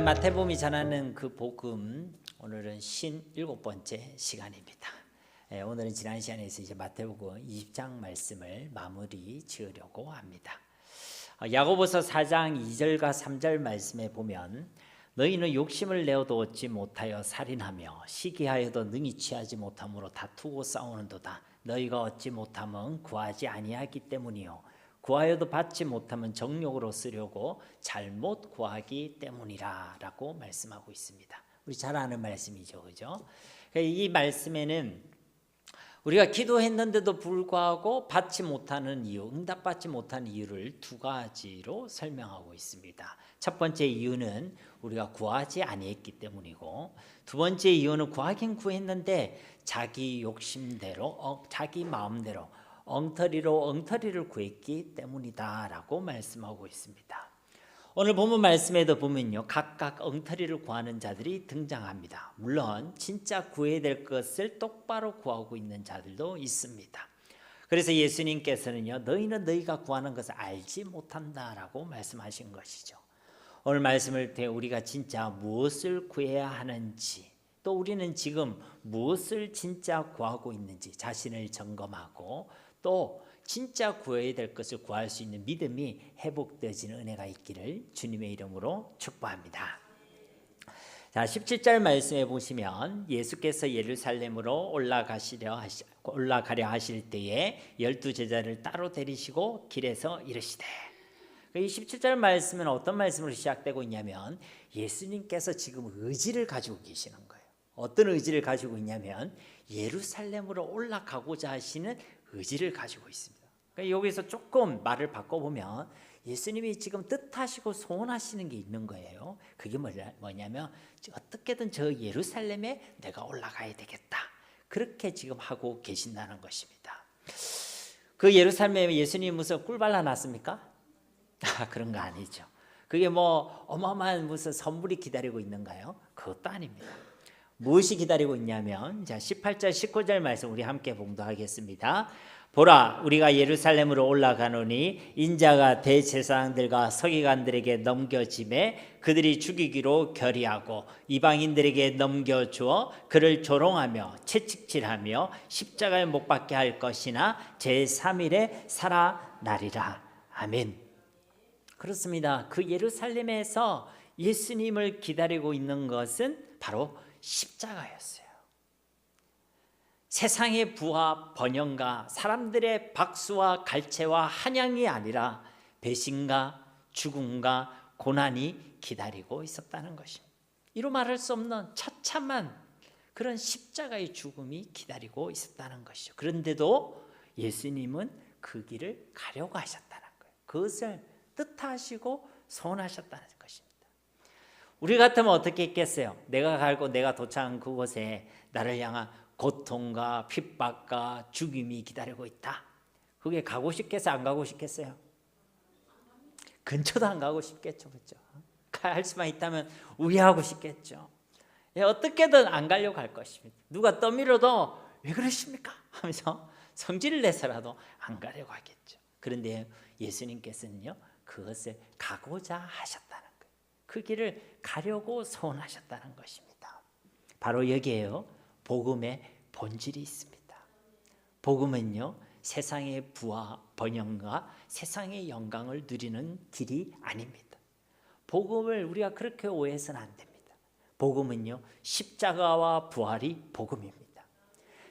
오늘 마태복음이 전하는 그 복음, 오늘은 57번째 시간입니다. 오늘은 지난 시간에서 이제 마태복음 20장 말씀을 마무리 지으려고 합니다. 야고보서 4장 2절과 3절 말씀에 보면 너희는 욕심을 내어도 얻지 못하여 살인하며 시기하여도 능히 취하지 못함으로 다투고 싸우는도다. 너희가 얻지 못함은 구하지 아니하기 때문이요 구하여도 받지 못하면 정욕으로 쓰려고 잘못 구하기 때문이라 라고 말씀하고 있습니다. 우리 잘 아는 말씀이죠, 그죠? 이 말씀에는 우리가 기도했는데도 불구하고 받지 못하는 이유, 응답받지 못하는 이유를 두 가지로 설명하고 있습니다. 첫 번째 이유는 우리가 구하지 아니했기 때문이고, 두 번째 이유는 구하긴 구했는데 자기 욕심대로, 자기 마음대로 엉터리를 구했기 때문이다 라고 말씀하고 있습니다. 오늘 본문 말씀에도 보면요, 각각 엉터리를 구하는 자들이 등장합니다. 물론 진짜 구해야 될 것을 똑바로 구하고 있는 자들도 있습니다. 그래서 예수님께서는요, 너희는 너희가 구하는 것을 알지 못한다라고 말씀하신 것이죠. 오늘 말씀을 통해 우리가 진짜 무엇을 구해야 하는지, 또 우리는 지금 무엇을 진짜 구하고 있는지 자신을 점검하고, 또 진짜 구해야 될 것을 구할 수 있는 믿음이 회복되어지는 은혜가 있기를 주님의 이름으로 축복합니다. 자, 17절 말씀에 보시면 예수께서 예루살렘으로 올라가려 하실 때에 12제자를 따로 데리시고 길에서 이르시되, 이 17절 말씀은 어떤 말씀으로 시작되고 있냐면 예수님께서 지금 의지를 가지고 계시는 거예요. 어떤 의지를 가지고 있냐면 예루살렘으로 올라가고자 하시는 의지를 가지고 있습니다. 그러니까 여기서 조금 말을 바꿔보면 예수님이 지금 뜻하시고 소원하시는 게 있는 거예요. 그게 뭐냐면 어떻게든 저 예루살렘에 내가 올라가야 되겠다, 그렇게 지금 하고 계신다는 것입니다. 그 예루살렘에 예수님 무슨 꿀 발라놨습니까? 그런 거 아니죠. 그게 뭐 어마어마한 무슨 선물이 기다리고 있는가요? 그것도 아닙니다. 무엇이 기다리고 있냐면, 자, 18절 19절 말씀 우리 함께 봉독하겠습니다. 보라, 우리가 예루살렘으로 올라가노니 인자가 대제사장들과 서기관들에게 넘겨짐에 그들이 죽이기로 결의하고 이방인들에게 넘겨주어 그를 조롱하며 채찍질하며 십자가에 못 박게 할 것이나 제3일에 살아나리라. 아멘. 그렇습니다. 그 예루살렘에서 예수님을 기다리고 있는 것은 바로 십자가였어요. 세상의 부와 번영과 사람들의 박수와 갈채와 한양이 아니라 배신과 죽음과 고난이 기다리고 있었다는 것입니다. 이루 말할 수 없는 처참한 그런 십자가의 죽음이 기다리고 있었다는 것이죠. 그런데도 예수님은 그 길을 가려고 하셨다는 거예요. 그것을 뜻하시고 소원하셨다는 것입니다. 우리 같으면 어떻게 했겠어요? 내가 갈고 내가 도착한 그곳에 나를 향한 고통과 핍박과 죽임이 기다리고 있다. 그게 가고 싶겠어요? 안 가고 싶겠어요? 근처도 안 가고 싶겠죠, 그렇죠? 갈 수만 있다면 우회하고 싶겠죠. 어떻게든 안 가려고 할 것입니다. 누가 떠밀어도 왜 그러십니까? 하면서 성질을 내서라도 안 가려고 하겠죠. 그런데 예수님께서는요, 그것을 가고자 하셨다는 거예요. 그 길을 가려고 소원하셨다는 것입니다. 바로 여기에요, 복음의 본질이 있습니다. 복음은요, 세상의 부와 번영과 세상의 영광을 누리는 길이 아닙니다. 복음을 우리가 그렇게 오해해서는 안 됩니다. 복음은요, 십자가와 부활이 복음입니다.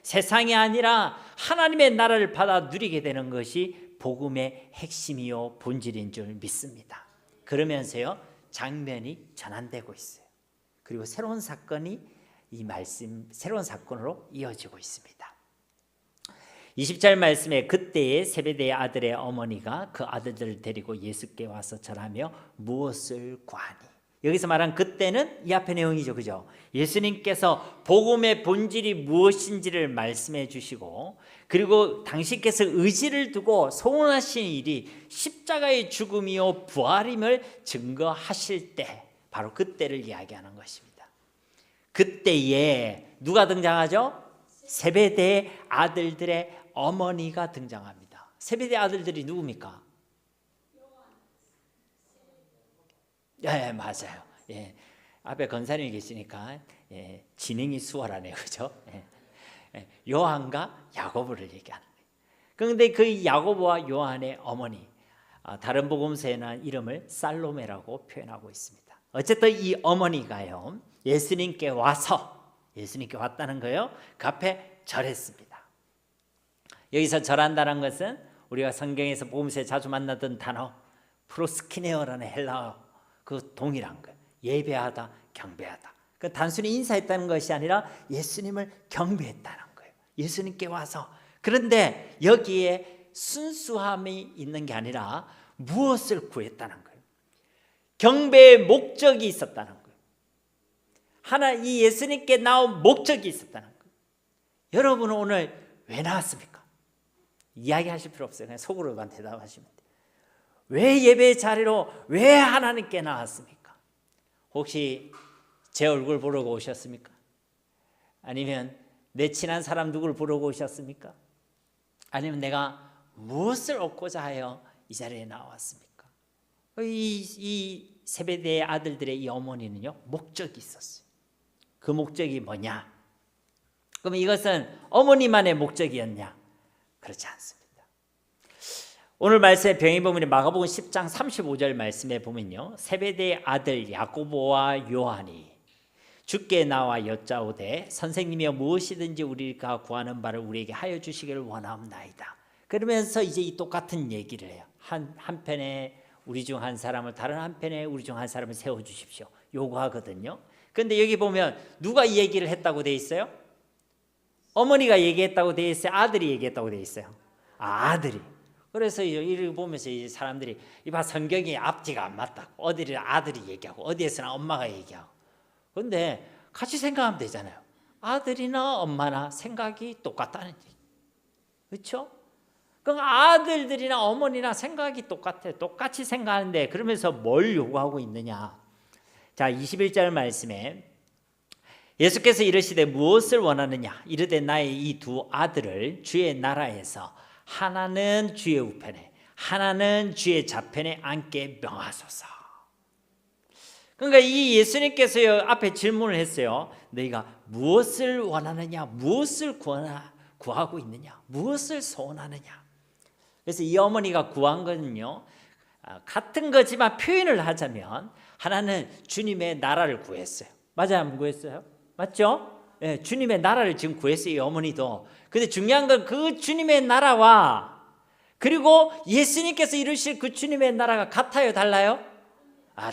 세상이 아니라 하나님의 나라를 받아 누리게 되는 것이 복음의 핵심이요 본질인 줄 믿습니다. 그러면서요, 장면이 전환되고 있어요. 그리고 새로운 사건이 새로운 사건으로 이어지고 있습니다. 20절 말씀에 그때에 세베대의 아들의 어머니가 그 아들들을 데리고 예수께 와서 절하며 무엇을 구하니, 여기서 말한 그때는 이 앞의 내용이죠, 그죠? 예수님께서 복음의 본질이 무엇인지를 말씀해 주시고, 그리고 당신께서 의지를 두고 소원하신 일이 십자가의 죽음이요 부활임을 증거하실 때, 바로 그때를 이야기하는 것입니다. 그때에 누가 등장하죠? 세베대의 아들들의 어머니가 등장합니다. 세베대의 아들들이 누굽니까? 예, 맞아요. 예. 앞에 권사님이 계시니까 진행이 수월하네요, 그죠? 요한과 야고보를 얘기하는 거예요. 그런데 그 야고보와 요한의 어머니, 다른 복음서에는 이름을 살로메라고 표현하고 있습니다. 어쨌든 이 어머니가요, 예수님께 왔다는 거예요. 그 앞에 절했습니다. 여기서 절한다는 것은 우리가 성경에서 복음서에 자주 만나던 단어 프로스키네어라는 헬라어 그 동일한 거예요. 예배하다, 경배하다. 그 단순히 인사했다는 것이 아니라 예수님을 경배했다는 거예요. 예수님께 와서. 그런데 여기에 순수함이 있는 게 아니라 무엇을 구했다는 거예요. 경배의 목적이 있었다는 거예요. 이 예수님께 나온 목적이 있었다는 거예요. 여러분은 오늘 왜 나왔습니까? 이야기하실 필요 없어요. 그냥 속으로만 대답하시면 돼요. 왜 예배의 자리로 왜 하나님께 나왔습니까? 혹시 제 얼굴 보려고 오셨습니까? 아니면 내 친한 사람 누구를 보려고 오셨습니까? 아니면 내가 무엇을 얻고자 하여 이 자리에 나왔습니까? 이 세베대의 아들들의 이 어머니는요, 목적이 있었어요. 그 목적이 뭐냐? 그럼 이것은 어머니만의 목적이었냐? 그렇지 않습니다. 오늘 말씀의 병행본문의 마가복음 10장 35절 말씀에 보면요, 세베대의 아들 야고보와 요한이 주께 나와 여짜오되 선생님이여 무엇이든지 우리가 구하는 바를 우리에게 하여 주시기를 원하옵나이다. 그러면서 이제 이 똑같은 얘기를 해요. 한편에 우리 중 한 사람을, 다른 한편에 우리 중 한 사람을 세워주십시오. 요구하거든요. 그런데 여기 보면 누가 이 얘기를 했다고 돼 있어요? 어머니가 얘기했다고 돼 있어요? 아들이 얘기했다고 돼 있어요? 아들이. 그래서 이를 보면서 이 사람들이 이봐, 성경이 앞뒤가 안 맞다고. 어디를 아들이 얘기하고 어디에서나 엄마가 얘기하고. 그런데 같이 생각하면 되잖아요. 아들이나 엄마나 생각이 똑같다는 얘기. 그렇죠? 그럼 아들들이나 어머니나 생각이 똑같아요. 똑같이 생각하는데 그러면서 뭘 요구하고 있느냐? 자, 21절 말씀에 예수께서 이르시되 무엇을 원하느냐? 이르되 나의 이 두 아들을 주의 나라에서 하나는 주의 우편에 하나는 주의 좌편에 앉게 명하소서. 그러니까 이 예수님께서 앞에 질문을 했어요. 너희가 무엇을 원하느냐? 무엇을 구하고 있느냐? 무엇을 소원하느냐? 그래서 이 어머니가 구한 거는요, 같은 거지만 표현을 하자면 하나는 주님의 나라를 구했어요. 맞아요? 안 구했어요? 맞죠? 네, 주님의 나라를 지금 구했어요, 이 어머니도. 근데 중요한 건 그 주님의 나라와 그리고 예수님께서 이루실 그 주님의 나라가 같아요, 달라요?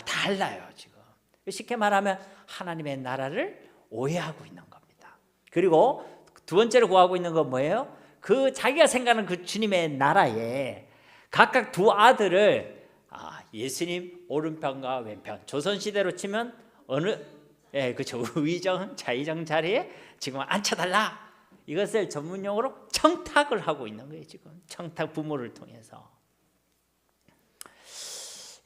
달라요, 지금. 쉽게 말하면 하나님의 나라를 오해하고 있는 겁니다. 그리고 두 번째로 구하고 있는 건 뭐예요? 그 자기가 생각하는 그 주님의 나라에 각각 두 아들을 예수님 오른편과 왼편, 조선시대로 치면 그렇죠, 의정, 좌의정 자리에 지금 앉혀달라. 이것을 전문용어로 청탁을 하고 있는 거예요, 지금. 청탁, 부모를 통해서.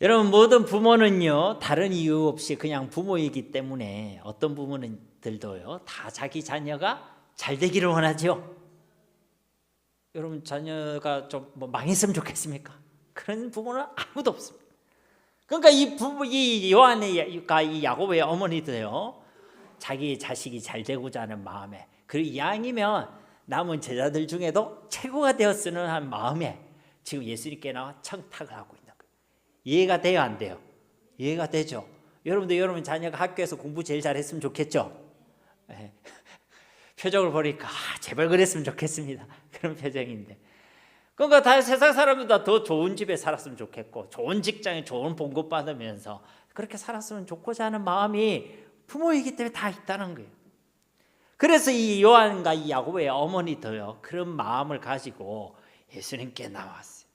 여러분, 모든 부모는요, 다른 이유 없이 그냥 부모이기 때문에 어떤 부모들도요, 다 자기 자녀가 잘 되기를 원하죠. 여러분, 자녀가 좀 망했으면 좋겠습니까? 그런 부모는 아무도 없습니다. 그러니까 이 요한과 이 야고보의 어머니도요, 자기 자식이 잘 되고자 하는 마음에, 그리고 이왕이면 남은 제자들 중에도 최고가 되었으면 한 마음에 지금 예수님께 나와 청탁을 하고 있는 거예요. 이해가 돼요, 안 돼요? 이해가 되죠? 여러분도 여러분 자녀가 학교에서 공부 제일 잘했으면 좋겠죠? 네. 표정을 보니까 제발 그랬으면 좋겠습니다. 그런 표정인데. 그러니까 다 세상 사람보다 더 좋은 집에 살았으면 좋겠고, 좋은 직장에 좋은 봉급 받으면서 그렇게 살았으면 좋고자 하는 마음이 부모이기 때문에 다 있다는 거예요. 그래서 이 요한과 이 야고보의 어머니도요, 그런 마음을 가지고 예수님께 나왔어요.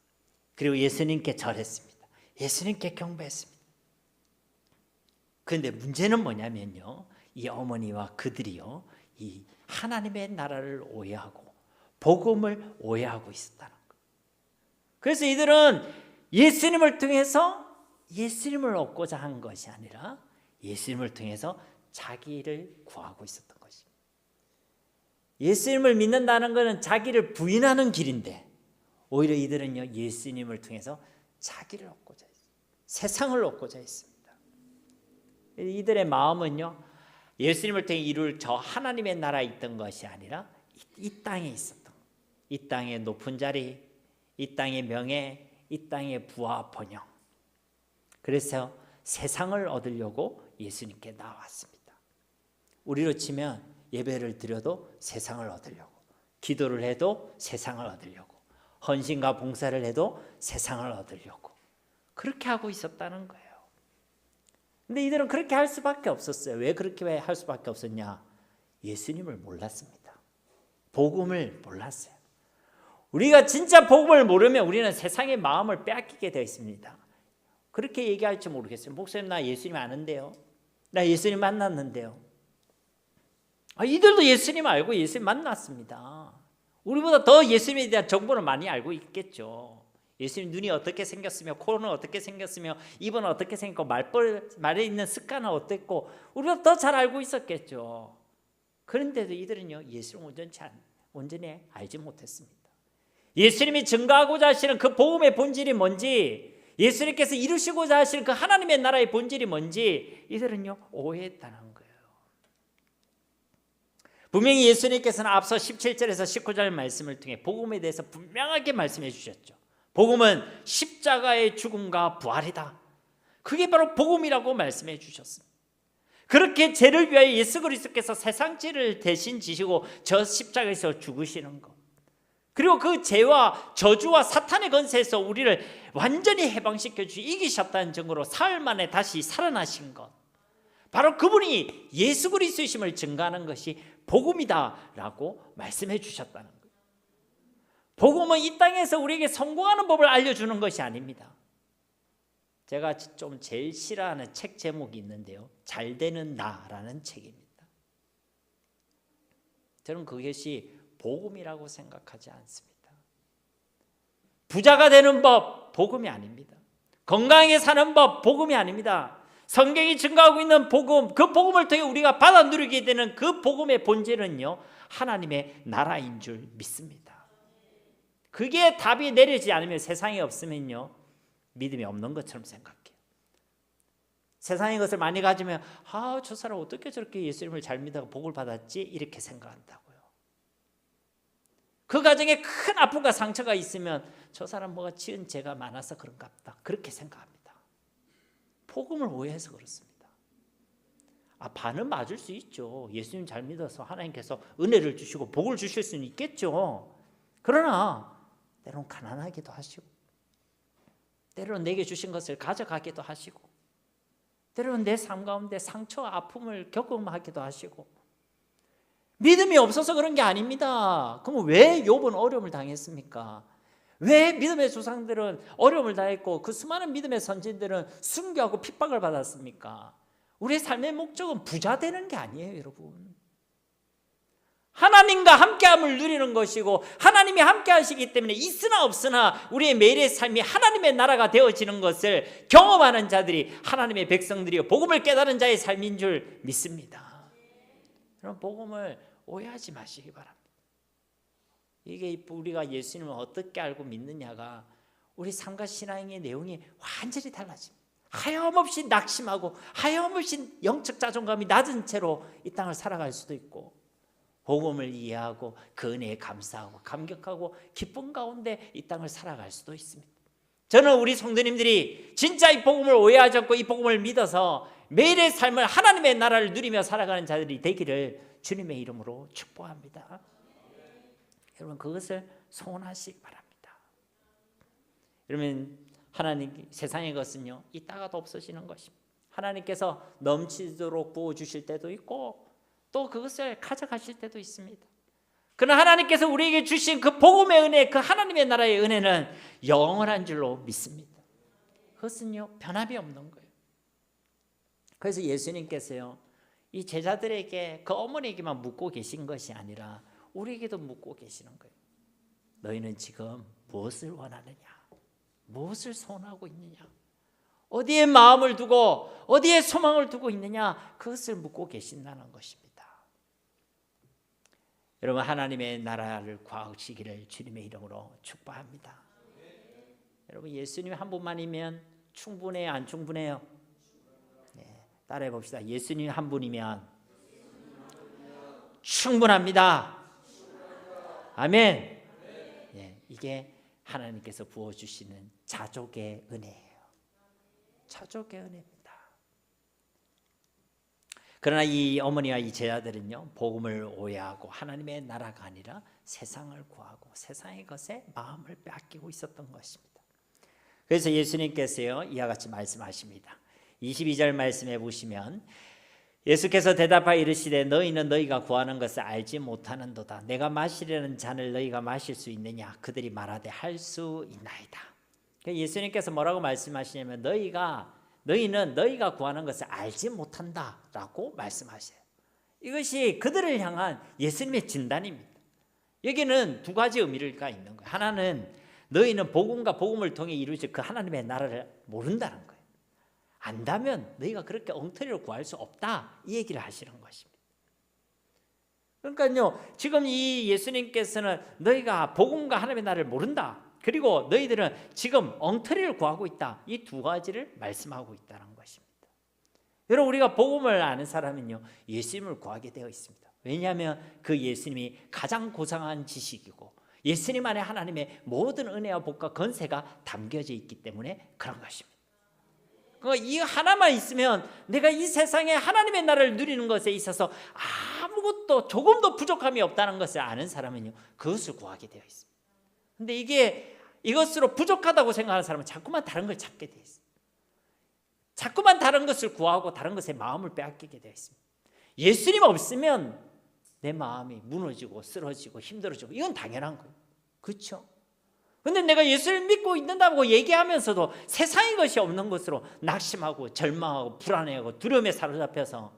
그리고 예수님께 절했습니다. 예수님께 경배했습니다. 그런데 문제는 뭐냐면요, 이 어머니와 그들이요, 이 하나님의 나라를 오해하고 복음을 오해하고 있었다는 거예요. 그래서 이들은 예수님을 통해서 예수님을 얻고자 한 것이 아니라 예수님을 통해서 자기를 구하고 있었던 것입니다. 예수님을 믿는다는 것은 자기를 부인하는 길인데 오히려 이들은요, 예수님을 통해서 자기를 얻고자 했어요. 세상을 얻고자 했습니다. 이들의 마음은요, 예수님을 통해 이룰 저 하나님의 나라에 있던 것이 아니라 이 땅에 있었던 것. 이 땅의 높은 자리, 이 땅의 명예, 이 땅의 부와 번영. 그래서 세상을 얻으려고 예수님께 나왔습니다. 우리로 치면 예배를 드려도 세상을 얻으려고, 기도를 해도 세상을 얻으려고, 헌신과 봉사를 해도 세상을 얻으려고 그렇게 하고 있었다는 거예요. 근데 이들은 그렇게 할 수밖에 없었어요. 왜 그렇게 할 수밖에 없었냐? 예수님을 몰랐습니다. 복음을 몰랐어요. 우리가 진짜 복음을 모르면 우리는 세상의 마음을 빼앗기게 되어 있습니다. 그렇게 얘기할지 모르겠어요. 목사님, 나 예수님 아는데요. 나 예수님 만났는데요. 이들도 예수님 알고 예수님 만났습니다. 우리보다 더 예수님에 대한 정보를 많이 알고 있겠죠. 예수님 눈이 어떻게 생겼으며, 코는 어떻게 생겼으며, 입은 어떻게 생겼고, 말에 있는 습관은 어땠고, 우리보다 더 잘 알고 있었겠죠. 그런데도 이들은요, 예수를 온전히 알지 못했습니다. 예수님이 증거하고자 하시는 그 복음의 본질이 뭔지, 예수님께서 이루시고자 하시는 그 하나님의 나라의 본질이 뭔지 이들은요, 오해했다는 거예요. 분명히 예수님께서는 앞서 17절에서 19절 말씀을 통해 복음에 대해서 분명하게 말씀해 주셨죠. 복음은 십자가의 죽음과 부활이다. 그게 바로 복음이라고 말씀해 주셨습니다. 그렇게 죄를 위하여 예수 그리스도께서 세상 죄를 대신 지시고 저 십자가에서 죽으시는 것, 그리고 그 죄와 저주와 사탄의 권세에서 우리를 완전히 해방시켜 주시 이기셨다는 증거로 사흘 만에 다시 살아나신 것, 바로 그분이 예수 그리스도이심을 증거하는 것이 복음이다라고 말씀해 주셨다는 거예요. 복음은 이 땅에서 우리에게 성공하는 법을 알려주는 것이 아닙니다. 제가 좀 제일 싫어하는 책 제목이 있는데요, 잘 되는 나라는 책입니다. 저는 그것이 복음이라고 생각하지 않습니다. 부자가 되는 법, 복음이 아닙니다. 건강하게 사는 법, 복음이 아닙니다. 성경이 증거하고 있는 복음, 그 복음을 통해 우리가 받아 누리게 되는 그 복음의 본질은요, 하나님의 나라인 줄 믿습니다. 그게 답이 내려지지 않으면, 세상에 없으면요, 믿음이 없는 것처럼 생각해요. 세상의 것을 많이 가지면 저 사람 어떻게 저렇게 예수님을 잘 믿다가 복을 받았지? 이렇게 생각한다고요. 그 가정에 큰 아픔과 상처가 있으면 저 사람 뭐가 지은 죄가 많아서 그런가 보다, 그렇게 생각합니다. 복음을 오해해서 그렇습니다. 반은 맞을 수 있죠. 예수님 잘 믿어서 하나님께서 은혜를 주시고 복을 주실 수는 있겠죠. 그러나 때로는 가난하기도 하시고, 때로는 내게 주신 것을 가져가기도 하시고, 때로는 내 삶 가운데 상처와 아픔을 겪음하기도 하시고, 믿음이 없어서 그런 게 아닙니다. 그럼 왜 욥은 어려움을 당했습니까? 왜 믿음의 조상들은 어려움을 당했고 그 수많은 믿음의 선진들은 순교하고 핍박을 받았습니까? 우리의 삶의 목적은 부자 되는 게 아니에요, 여러분. 하나님과 함께함을 누리는 것이고, 하나님이 함께 하시기 때문에 있으나 없으나 우리의 매일의 삶이 하나님의 나라가 되어지는 것을 경험하는 자들이 하나님의 백성들이요, 복음을 깨달은 자의 삶인 줄 믿습니다. 그럼 복음을 오해하지 마시기 바랍니다. 이게 우리가 예수님을 어떻게 알고 믿느냐가 우리 삶과 신앙의 내용이 완전히 달라집니다. 하염없이 낙심하고 하염없이 영적 자존감이 낮은 채로 이 땅을 살아갈 수도 있고, 복음을 이해하고 그 은혜에 감사하고 감격하고 기쁨 가운데 이 땅을 살아갈 수도 있습니다. 저는 우리 성도님들이 진짜 이 복음을 오해하지 않고 이 복음을 믿어서 매일의 삶을 하나님의 나라를 누리며 살아가는 자들이 되기를 주님의 이름으로 축복합니다. 여러분, 그것을 소원하시기 바랍니다. 여러분, 하나님, 세상의 것은요, 있다가도 없어지는 것입니다. 하나님께서 넘치도록 부어주실 때도 있고 또 그것을 가져가실 때도 있습니다. 그러나 하나님께서 우리에게 주신 그 복음의 은혜, 그 하나님의 나라의 은혜는 영원한 줄로 믿습니다. 그것은요, 변함이 없는 거예요. 그래서 예수님께서요, 이 제자들에게, 그 어머니에게만 묻고 계신 것이 아니라 우리에게도 묻고 계시는 거예요. 너희는 지금 무엇을 원하느냐? 무엇을 소원하고 있느냐? 어디에 마음을 두고 어디에 소망을 두고 있느냐? 그것을 묻고 계신다는 것입니다. 여러분, 하나님의 나라를 구하시기를 주님의 이름으로 축복합니다. 여러분, 예수님 한 분만이면 충분해요, 안 충분해요? 네. 따라해 봅시다. 예수님 한 분이면 충분합니다. 아멘. 예, 이게 하나님께서 부어주시는 자족의 은혜예요. 자족의 은혜입니다. 그러나 이 어머니와 이 제자들은요, 복음을 오해하고 하나님의 나라가 아니라 세상을 구하고 세상의 것에 마음을 빼앗기고 있었던 것입니다. 그래서 예수님께서요, 이와 같이 말씀하십니다. 22절 말씀해 보시면 예수께서 대답하여 이르시되 너희는 너희가 구하는 것을 알지 못하는도다. 내가 마시려는 잔을 너희가 마실 수 있느냐? 그들이 말하되 할 수 있나이다. 예수님께서 뭐라고 말씀하시냐면 너희는 너희가 구하는 것을 알지 못한다라고 말씀하셔요. 이것이 그들을 향한 예수님의 진단입니다. 여기는 두 가지 의미가 있는 거예요. 하나는 너희는 복음과 복음을 통해 이루어질 그 하나님의 나라를 모른다는 거예요. 안다면 너희가 그렇게 엉터리로 구할 수 없다, 이 얘기를 하시는 것입니다. 그러니까요, 지금 이 예수님께서는 너희가 복음과 하나님의 나라를 모른다, 그리고 너희들은 지금 엉터리를 구하고 있다, 이 두 가지를 말씀하고 있다는 것입니다. 여러분, 우리가 복음을 아는 사람은요, 예수님을 구하게 되어 있습니다. 왜냐하면 그 예수님이 가장 고상한 지식이고 예수님 안에 하나님의 모든 은혜와 복과 권세가 담겨져 있기 때문에 그런 것입니다. 이 하나만 있으면 내가 이 세상에 하나님의 나라를 누리는 것에 있어서 아무것도 조금도 부족함이 없다는 것을 아는 사람은요, 그것을 구하게 되어 있습니다. 근데 이것으로 부족하다고 생각하는 사람은 자꾸만 다른 걸 찾게 되어 있습니다. 자꾸만 다른 것을 구하고 다른 것에 마음을 빼앗기게 되어 있습니다. 예수님 없으면 내 마음이 무너지고 쓰러지고 힘들어지고, 이건 당연한 거예요. 그렇죠? 근데 내가 예수를 믿고 있는다고 얘기하면서도 세상의 것이 없는 것으로 낙심하고 절망하고 불안해하고 두려움에 사로잡혀서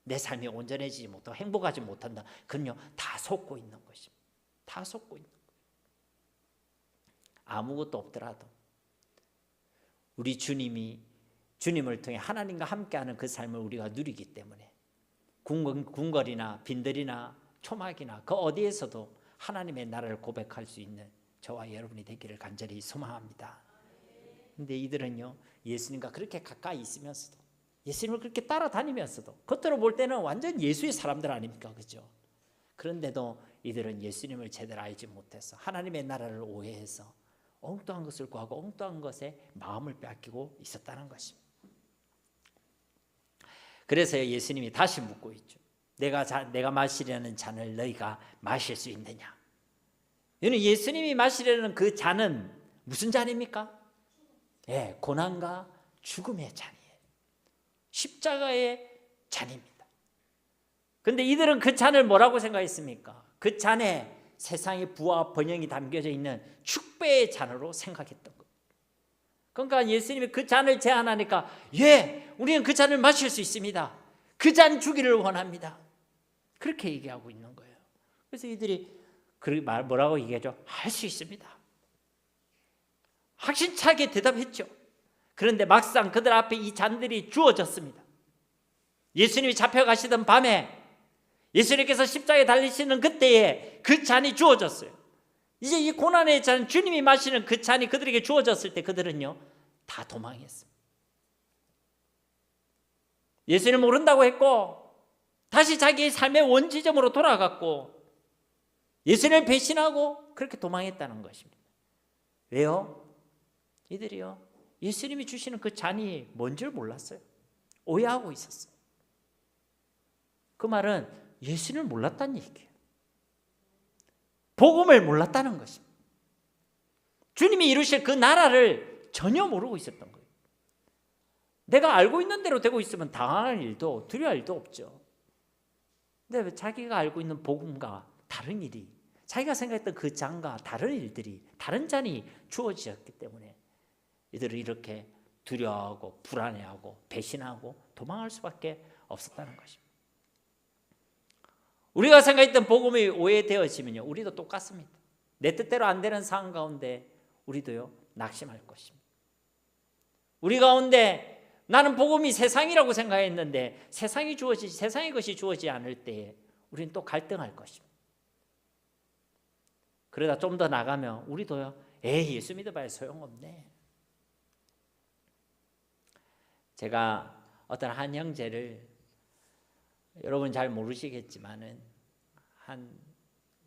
내 삶이 온전해지지 못하고 행복하지 못한다. 그럼요, 다 속고 있는 것입니다. 다 속고 있는 거예요. 아무것도 없더라도 우리 주님을 통해 하나님과 함께하는 그 삶을 우리가 누리기 때문에 궁궐이나 빈들이나 초막이나 그 어디에서도 하나님의 나라를 고백할 수 있는 저와 여러분이 되기를 간절히 소망합니다. 그런데 이들은요, 예수님과 그렇게 가까이 있으면서도, 예수님을 그렇게 따라다니면서도, 겉으로 볼 때는 완전 예수의 사람들 아닙니까? 그죠? 그런데도 이들은 예수님을 제대로 알지 못해서 하나님의 나라를 오해해서 엉뚱한 것을 구하고 엉뚱한 것에 마음을 빼앗기고 있었다는 것입니다. 그래서 예수님이 다시 묻고 있죠. 내가 마시려는 잔을 너희가 마실 수 있느냐? 예수님이 마시려는 그 잔은 무슨 잔입니까? 예, 고난과 죽음의 잔이에요. 십자가의 잔입니다. 그런데 이들은 그 잔을 뭐라고 생각했습니까? 그 잔에 세상의 부와 번영이 담겨져 있는 축배의 잔으로 생각했던 거예요. 그러니까 예수님이 그 잔을 제안하니까, 예, 우리는 그 잔을 마실 수 있습니다. 그 잔 주기를 원합니다. 그렇게 얘기하고 있는 거예요. 그래서 이들이 뭐라고 얘기하죠? 할 수 있습니다. 확신차게 대답했죠. 그런데 막상 그들 앞에 이 잔들이 주어졌습니다. 예수님이 잡혀가시던 밤에, 예수님께서 십자가에 달리시는 그때에 그 잔이 주어졌어요. 이제 이 고난의 잔, 주님이 마시는 그 잔이 그들에게 주어졌을 때 그들은요, 다 도망했습니다. 예수님을 모른다고 했고 다시 자기의 삶의 원지점으로 돌아갔고 예수님을 배신하고 그렇게 도망했다는 것입니다. 왜요? 이들이요, 예수님이 주시는 그 잔이 뭔 줄 몰랐어요. 오해하고 있었어요. 그 말은 예수님을 몰랐다는 얘기예요. 복음을 몰랐다는 것입니다. 주님이 이루실 그 나라를 전혀 모르고 있었던 거예요. 내가 알고 있는 대로 되고 있으면 당할 일도 두려워할 일도 없죠. 근데 자기가 알고 있는 복음과 다른 일이, 자기가 생각했던 그 잔과 다른 일들이, 다른 잔이 주어졌기 때문에 이들은 이렇게 두려워하고 불안해하고 배신하고 도망할 수밖에 없었다는 것입니다. 우리가 생각했던 복음이 오해되어지면요, 우리도 똑같습니다. 내 뜻대로 안 되는 상황 가운데 우리도요, 낙심할 것입니다. 우리 가운데 나는 복음이 세상이라고 생각했는데 세상의 것이 주어지지 않을 때에 우리는 또 갈등할 것입니다. 그러다 좀 더 나가면 우리도요, 예수 믿어봐야 소용없네. 제가 어떤 한 형제를 여러분 잘 모르시겠지만은 한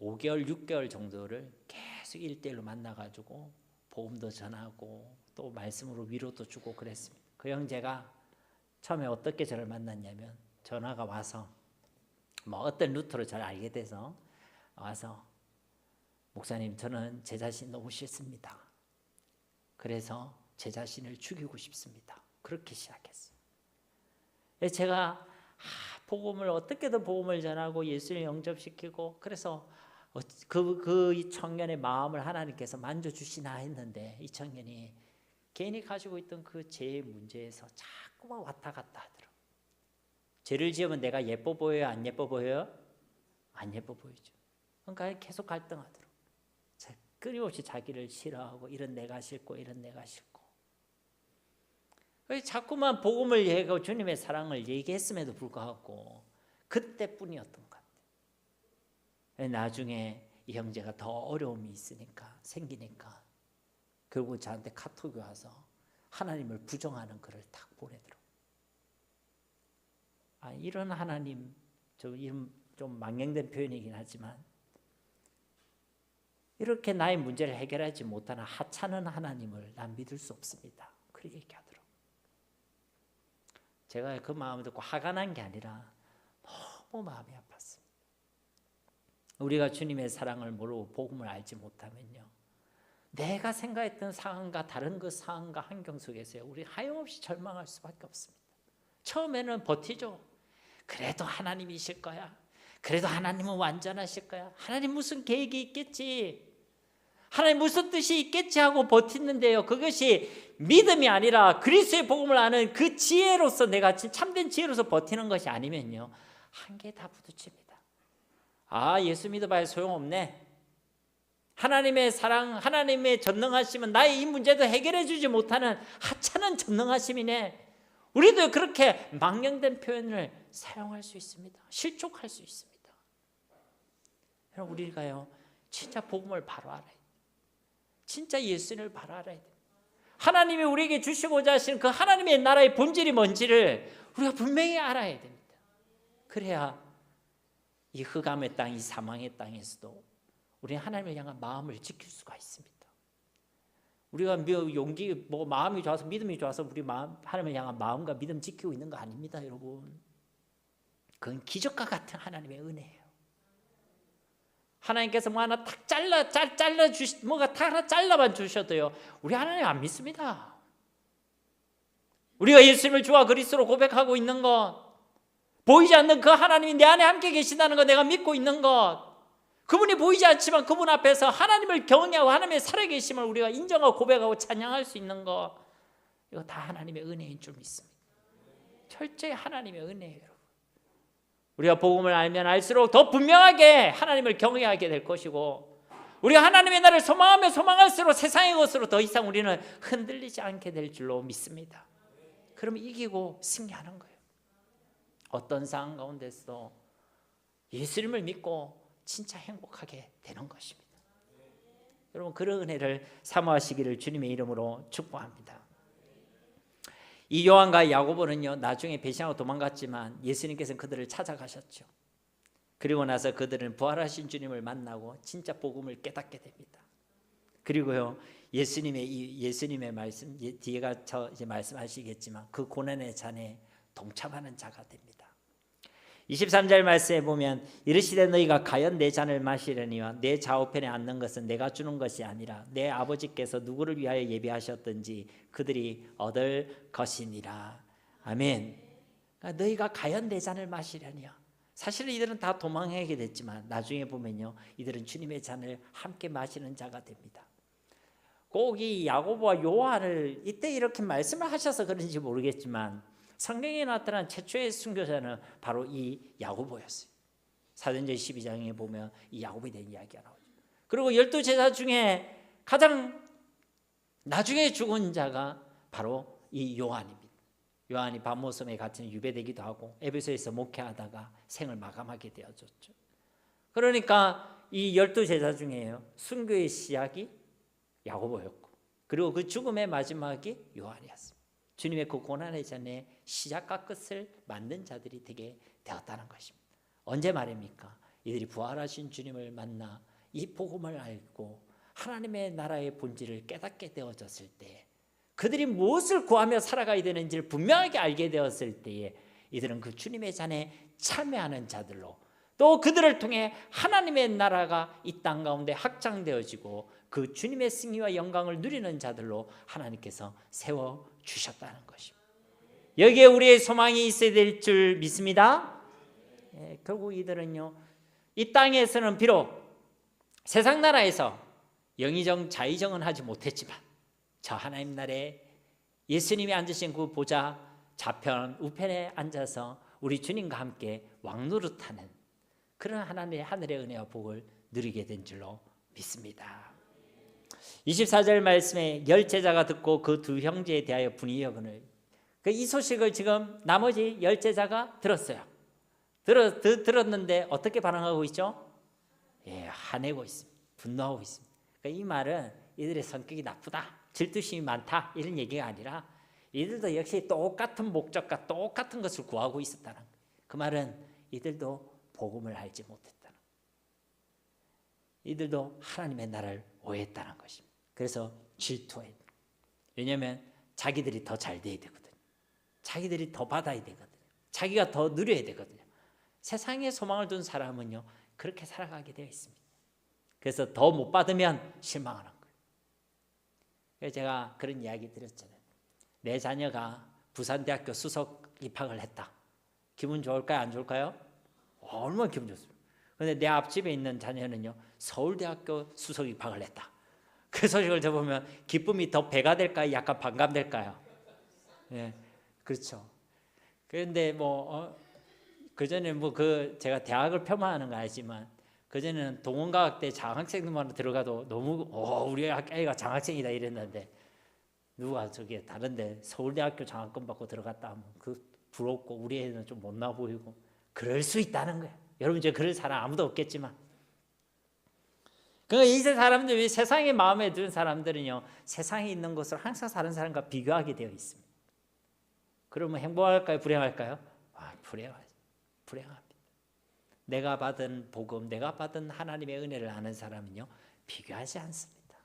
5개월, 6개월 정도를 계속 1대1로 만나가지고 복음도 전하고 또 말씀으로 위로도 주고 그랬습니다. 그 형제가 처음에 어떻게 저를 만났냐면 전화가 와서 뭐 어떤 루트로 저를 알게 돼서 와서 목사님 저는 제 자신 너무 싫습니다. 그래서 제 자신을 죽이고 싶습니다. 그렇게 시작했어요. 제가 복음을 어떻게든 복음을 전하고 예수를 영접시키고 그래서 그 청년의 마음을 하나님께서 만져주시나 했는데 이 청년이 개인이 가지고 있던 그 죄의 문제에서 자꾸만 왔다 갔다 하더라고요. 죄를 지으면 내가 예뻐 보여요? 안 예뻐 보여요? 안 예뻐 보이죠. 그러니까 계속 갈등하더라고요. 끊임없이 자기를 싫어하고 이런 내가 싫고 이런 내가 싫고 자꾸만 복음을 얘기하고 주님의 사랑을 얘기했음에도 불구하고 그때뿐이었던 것 같아요. 나중에 이 형제가 더 어려움이 생기니까 결국 저한테 카톡이 와서 하나님을 부정하는 글을 딱 보내더라고요. 이런 하나님 좀 망령된 표현이긴 하지만 이렇게 나의 문제를 해결하지 못하는 하찮은 하나님을 난 믿을 수 없습니다. 그렇게 얘기하더라고요. 제가 그 마음을 듣고 화가 난 게 아니라 너무 마음이 아팠습니다. 우리가 주님의 사랑을 모르고 복음을 알지 못하면요, 내가 생각했던 상황과 다른 그 상황과 환경 속에서 우리 하염없이 절망할 수밖에 없습니다. 처음에는 버티죠. 그래도 하나님이실 거야. 그래도 하나님은 완전하실 거야. 하나님 무슨 계획이 있겠지. 하나님 무슨 뜻이 있겠지 하고 버티는데요. 그것이 믿음이 아니라 그리스도의 복음을 아는 그 지혜로서 내가 참된 지혜로서 버티는 것이 아니면요, 한계에 다 부딪힙니다. 예수 믿어봐야 소용없네. 하나님의 사랑, 하나님의 전능하심은 나의 이 문제도 해결해 주지 못하는 하찮은 전능하심이네. 우리도 그렇게 망령된 표현을 사용할 수 있습니다. 실족할 수 있습니다. 여러분, 우리가요 진짜 복음을 바로 알아야 돼요. 진짜 예수님을 바로 알아야 돼요. 하나님이 우리에게 주시고자 하시는 그 하나님의 나라의 본질이 뭔지를 우리가 분명히 알아야 됩니다. 그래야 이 흑암의 땅, 이 사망의 땅에서도 우리 하나님을 향한 마음을 지킬 수가 있습니다. 우리가 마음이 좋아서 믿음이 좋아서 우리 하나님을 향한 마음과 믿음 지키고 있는 거 아닙니다, 여러분. 그건 기적과 같은 하나님의 은혜예요. 하나님께서 뭐 하나 탁 뭐가 탁 하나 잘라만 주셔도요, 우리 하나님 안 믿습니다. 우리가 예수님을 주와 그리스도로 고백하고 있는 것, 보이지 않는 그 하나님이 내 안에 함께 계시다는 것 내가 믿고 있는 것, 그분이 보이지 않지만 그분 앞에서 하나님을 경외하고 하나님의 살아계심을 우리가 인정하고 고백하고 찬양할 수 있는 것, 이거 다 하나님의 은혜인 줄 믿습니다. 철저히 하나님의 은혜예요. 우리가 복음을 알면 알수록 더 분명하게 하나님을 경외하게 될 것이고, 우리가 하나님의 나라를 소망하며 소망할수록 세상의 것으로 더 이상 우리는 흔들리지 않게 될 줄로 믿습니다. 그러면 이기고 승리하는 거예요. 어떤 상황 가운데서도 예수님을 믿고 진짜 행복하게 되는 것입니다. 여러분, 그런 은혜를 사모하시기를 주님의 이름으로 축복합니다. 이 요한과 야고보는요, 나중에 배신하고 도망갔지만 예수님께서는 그들을 찾아가셨죠. 그리고 나서 그들은 부활하신 주님을 만나고 진짜 복음을 깨닫게 됩니다. 그리고요, 예수님의 말씀, 뒤에가 이제 말씀하시겠지만 그 고난의 잔에 동참하는 자가 됩니다. 23절 말씀에 보면 이르시되 너희가 과연 내 잔을 마시려니와 내 좌우편에 앉는 것은 내가 주는 것이 아니라 내 아버지께서 누구를 위하여 예비하셨든지 그들이 얻을 것이니라. 아멘. 그러니까 너희가 과연 내 잔을 마시려니와, 사실은 이들은 다 도망하게 됐지만 나중에 보면요, 이들은 주님의 잔을 함께 마시는 자가 됩니다. 꼭 이 야고보와 요한을 이때 이렇게 말씀을 하셔서 그런지 모르겠지만 성경에 나타난 최초의 순교자는 바로 이 야고보였어요. 사도행전 12장에 보면 이 야고보에 대한 이야기가 나오죠. 그리고 12제자 중에 가장 나중에 죽은 자가 바로 이 요한입니다. 요한이 밤모섬에 갇힌 유배되기도 하고 에베소에서 목회하다가 생을 마감하게 되어졌죠. 그러니까 이 12제자 중에요, 순교의 시작이 야고보였고, 그리고 그 죽음의 마지막이 요한이었습니다. 주님의 그 고난의 전에 시작과 끝을 만든 자들이 되게 되었다는 것입니다. 언제 말입니까? 이들이 부활하신 주님을 만나 이 복음을 알고 하나님의 나라의 본질을 깨닫게 되어졌을 때, 그들이 무엇을 구하며 살아가야 되는지를 분명하게 알게 되었을 때에 이들은 그 주님의 잔에 참여하는 자들로, 또 그들을 통해 하나님의 나라가 이 땅 가운데 확장되어지고 그 주님의 승리와 영광을 누리는 자들로 하나님께서 세워주셨다는 것입니다. 여기에 우리의 소망이 있어야 될 줄 믿습니다. 결국 이들은요, 이 땅에서는 비록 세상 나라에서 영의정 자의정은 하지 못했지만 저 하나님 나라에 예수님이 앉으신 그 보좌 좌편 우편에 앉아서 우리 주님과 함께 왕노릇하는 그런 하나님의 하늘의 은혜와 복을 누리게 된 줄로 믿습니다. 24절 말씀에 10제자가 듣고 그 두 형제에 대하여 분이 여거늘, 이 소식을 지금 나머지 10제자가 들었어요. 들었는데 어떻게 반응하고 있죠? 화내고 있습니다. 분노하고 있습니다. 이 말은 이들의 성격이 나쁘다, 질투심이 많다, 이런 얘기가 아니라 이들도 역시 똑같은 목적과 똑같은 것을 구하고 있었다는 거예요. 그 말은 이들도 복음을 알지 못했다는 거예요. 이들도 하나님의 나라를 오해했다는 것입니다. 그래서 질투해요. 왜냐하면 자기들이 더 잘 돼야 되거든요. 자기들이 더 받아야 되거든요. 자기가 더 누려야 되거든요. 세상에 소망을 둔 사람은요, 그렇게 살아가게 되어 있습니다. 그래서 더 못 받으면 실망하는 거예요. 그래서 제가 그런 이야기 드렸잖아요. 내 자녀가 부산대학교 수석 입학을 했다. 기분 좋을까요? 안 좋을까요? 얼마나 기분 좋습니다. 그런데 내 앞집에 있는 자녀는요, 서울대학교 수석 입학을 했다. 그 소식을 들어보면 기쁨이 더 배가 될까요? 약간 반감될까요? 그렇죠. 그런데 그전에 제가 대학을 폄하하는 거 아니지만 그전에는 동원과학대 장학생들만 들어가도 너무 우리 애가 장학생이다 이랬는데, 누가 저기 다른데 서울대학교 장학금 받고 들어갔다 하면 부럽고 우리 애는 좀 못나 보이고 그럴 수 있다는 거예요. 여러분, 이제 그럴 사람 아무도 없겠지만, 그러니까 이 사람들이 세상의 마음에 드는 사람들은요, 세상에 있는 것을 항상 다른 사람과 비교하게 되어 있습니다. 그러면 행복할까요? 불행할까요? 불행합니다. 내가 받은 복음, 내가 받은 하나님의 은혜를 아는 사람은요, 비교하지 않습니다.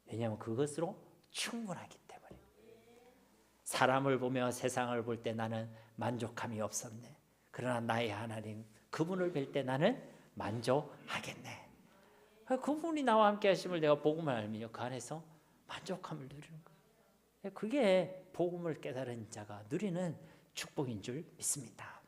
왜냐하면 그것으로 충분하기 때문에. 사람을 보며 세상을 볼 때 나는 만족함이 없었네. 그러나 나의 하나님, 그분을 뵐 때 나는 만족하겠네. 그분이 나와 함께 하심을 내가 복음을 알며 그 안에서 만족함을 누리는 거예요. 그게 복음을 깨달은 자가 누리는 축복인 줄 믿습니다.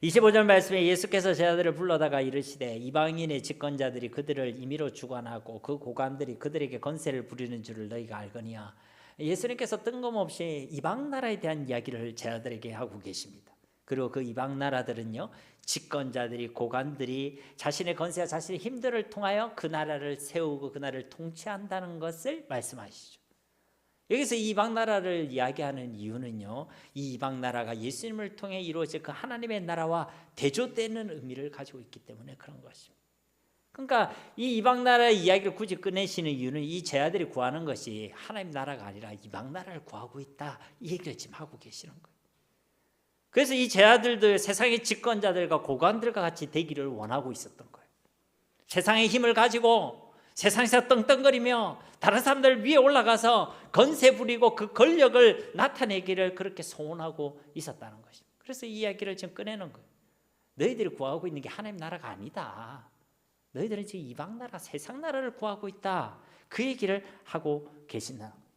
25절 말씀에 예수께서 제자들을 불러다가 이르시되 이방인의 집권자들이 그들을 임의로 주관하고 그 고관들이 그들에게 권세를 부리는 줄을 너희가 알거니와. 예수님께서 뜬금없이 이방 나라에 대한 이야기를 제자들에게 하고 계십니다. 그리고 그 이방 나라들은요, 집권자들이, 고관들이 자신의 권세와 자신의 힘들을 통하여 그 나라를 세우고 그 나라를 통치한다는 것을 말씀하시죠. 여기서 이 이방 나라를 이야기하는 이유는요, 이 이방 나라가 예수님을 통해 이루어질 그 하나님의 나라와 대조되는 의미를 가지고 있기 때문에 그런 것입니다. 그러니까 이 이방 나라의 이야기를 굳이 꺼내시는 이유는 이 제자들이 구하는 것이 하나님 나라가 아니라 이방 나라를 구하고 있다, 이 얘기를 지금 하고 계시는 거예요. 그래서 이 제자들도 세상의 집권자들과 고관들과 같이 되기를 원하고 있었던 거예요. 세상의 힘을 가지고 세상에서 떵떵거리며 다른 사람들 위에 올라가서 건세 부리고 그 권력을 나타내기를 그렇게 소원하고 있었다는 것입니다. 그래서 이 이야기를 지금 꺼내는 거예요. 너희들이 구하고 있는 게 하나님 나라가 아니다. 너희들은 지금 이방 나라, 세상 나라를 구하고 있다. 그 얘기를 하고 계신다는 거예요.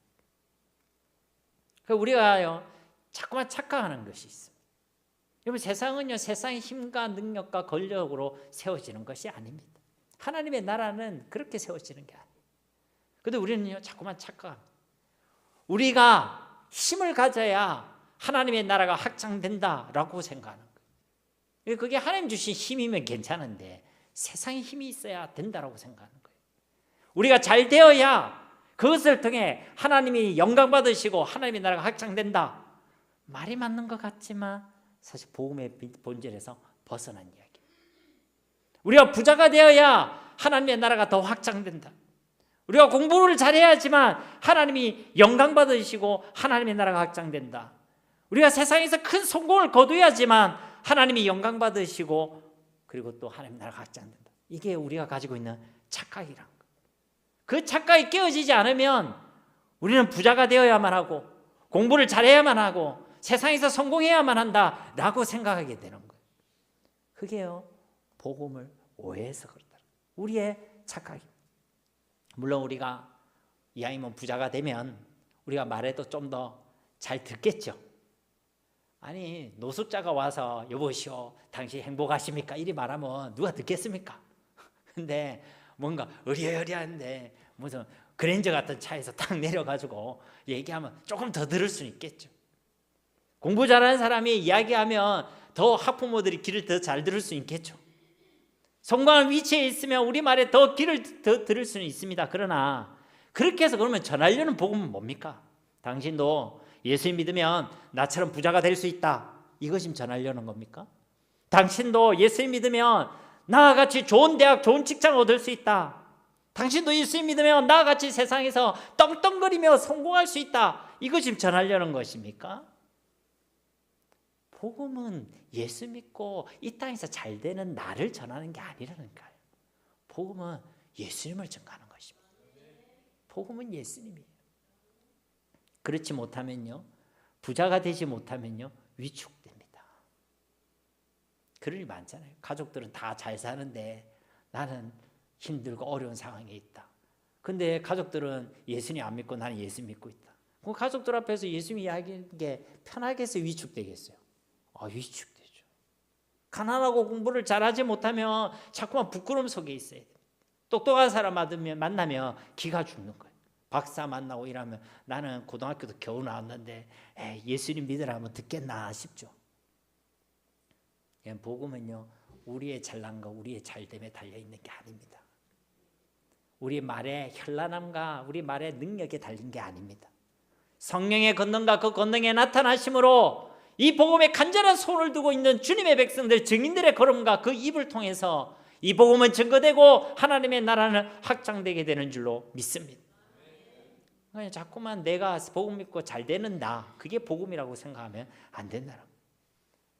그러니까 우리가요, 자꾸만 착각하는 것이 있습니다. 여러분, 세상은요, 세상의 힘과 능력과 권력으로 세워지는 것이 아닙니다. 하나님의 나라는 그렇게 세워지는 게 아니에요. 그런데 우리는요, 자꾸만 착각합니다. 우리가 힘을 가져야 하나님의 나라가 확장된다라고 생각하는 거예요. 그게 하나님 주신 힘이면 괜찮은데 세상에 힘이 있어야 된다라고 생각하는 거예요. 우리가 잘 되어야 그것을 통해 하나님이 영광 받으시고 하나님의 나라가 확장된다. 말이 맞는 것 같지만 사실 복음의 본질에서 벗어난 이야기. 우리가 부자가 되어야 하나님의 나라가 더 확장된다. 우리가 공부를 잘해야지만 하나님이 영광 받으시고 하나님의 나라가 확장된다. 우리가 세상에서 큰 성공을 거두어야지만 하나님이 영광 받으시고 그리고 또 하나님의 나라가 확장된다. 이게 우리가 가지고 있는 착각이란 거예요. 그 착각이 깨어지지 않으면 우리는 부자가 되어야만 하고 공부를 잘해야만 하고 세상에서 성공해야만 한다라고 생각하게 되는 거예요. 그게요, 복음을 오해해서 그렇다. 우리의 착각입니다. 물론 우리가 이왕이면 부자가 되면 우리가 말해도 좀 더 잘 듣겠죠. 아니, 노숙자가 와서 여보시오, 당신 행복하십니까? 이리 말하면 누가 듣겠습니까? 근데 뭔가 의리의리한데 무슨 그랜저 같은 차에서 딱 내려가지고 얘기하면 조금 더 들을 수 있겠죠. 공부 잘하는 사람이 이야기하면 더 학부모들이 귀를 더 잘 들을 수 있겠죠. 성공한 위치에 있으면 우리 말에 더 귀를 더 들을 수는 있습니다. 그러나 그렇게 해서 그러면 전하려는 복음은 뭡니까? 당신도 예수 믿으면 나처럼 부자가 될 수 있다, 이것이 전하려는 겁니까? 당신도 예수 믿으면 나와 같이 좋은 대학, 좋은 직장을 얻을 수 있다, 당신도 예수 믿으면 나와 같이 세상에서 떵떵거리며 성공할 수 있다, 이것이 전하려는 것입니까? 복음은 예수 믿고 이 땅에서 잘 되는 나를 전하는 게 아니라는 거예요. 복음은 예수님을 전하는 것입니다. 복음은 예수님이에요. 그렇지 못하면요, 부자가 되지 못하면요, 위축됩니다. 그런 일 많잖아요. 가족들은 다 잘 사는데 나는 힘들고 어려운 상황에 있다. 근데 가족들은 예수님 안 믿고 나는 예수 믿고 있다. 그럼 가족들 앞에서 예수님 이야기하는 게 편하게 해서 위축되겠어요? 위축되죠. 가난하고 공부를 잘하지 못하면 자꾸만 부끄러움 속에 있어야 돼요. 똑똑한 사람 만나면 기가 죽는 거예요. 박사 만나고 이러면 나는 고등학교도 겨우 나왔는데 예수님 믿으라면 듣겠나 싶죠. 복음은요, 우리의 잘난과 우리의 잘됨에 달려있는 게 아닙니다. 우리 말의 현란함과 우리 말의 능력에 달린 게 아닙니다. 성령의 권능과 그 권능의 나타나심으로 이 복음에 간절한 손을 두고 있는 주님의 백성들, 증인들의 걸음과 그 입을 통해서 이 복음은 증거되고 하나님의 나라는 확장되게 되는 줄로 믿습니다. 자꾸만 내가 복음 믿고 잘 되는 나, 그게 복음이라고 생각하면 안 된다는 거예요.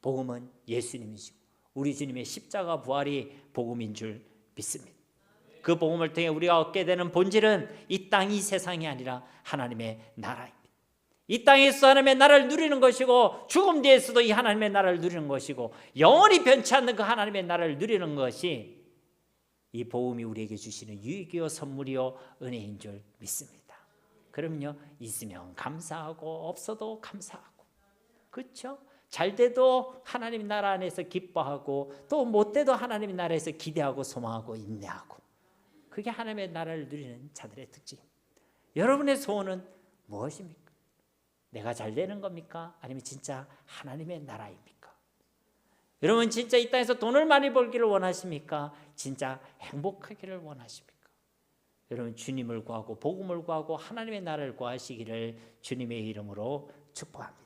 복음은 예수님이시고 우리 주님의 십자가 부활이 복음인 줄 믿습니다. 그 복음을 통해 우리가 얻게 되는 본질은 이 땅, 이 세상이 아니라 하나님의 나라입니다. 이 땅에서 하나님의 나라를 누리는 것이고 죽음 뒤에서도 이 하나님의 나라를 누리는 것이고 영원히 변치 않는 그 하나님의 나라를 누리는 것이 이 복음이 우리에게 주시는 유익이요 선물이요 은혜인 줄 믿습니다. 그럼요, 있으면 감사하고 없어도 감사하고, 그렇죠? 잘 돼도 하나님 나라 안에서 기뻐하고 또 못 돼도 하나님 나라에서 기대하고 소망하고 인내하고, 그게 하나님의 나라를 누리는 자들의 특징입니다. 여러분의 소원은 무엇입니까? 내가 잘 되는 겁니까? 아니면 진짜 하나님의 나라입니까? 여러분 진짜 이 땅에서 돈을 많이 벌기를 원하십니까? 진짜 행복하기를 원하십니까? 여러분 주님을 구하고 복음을 구하고 하나님의 나라를 구하시기를 주님의 이름으로 축복합니다.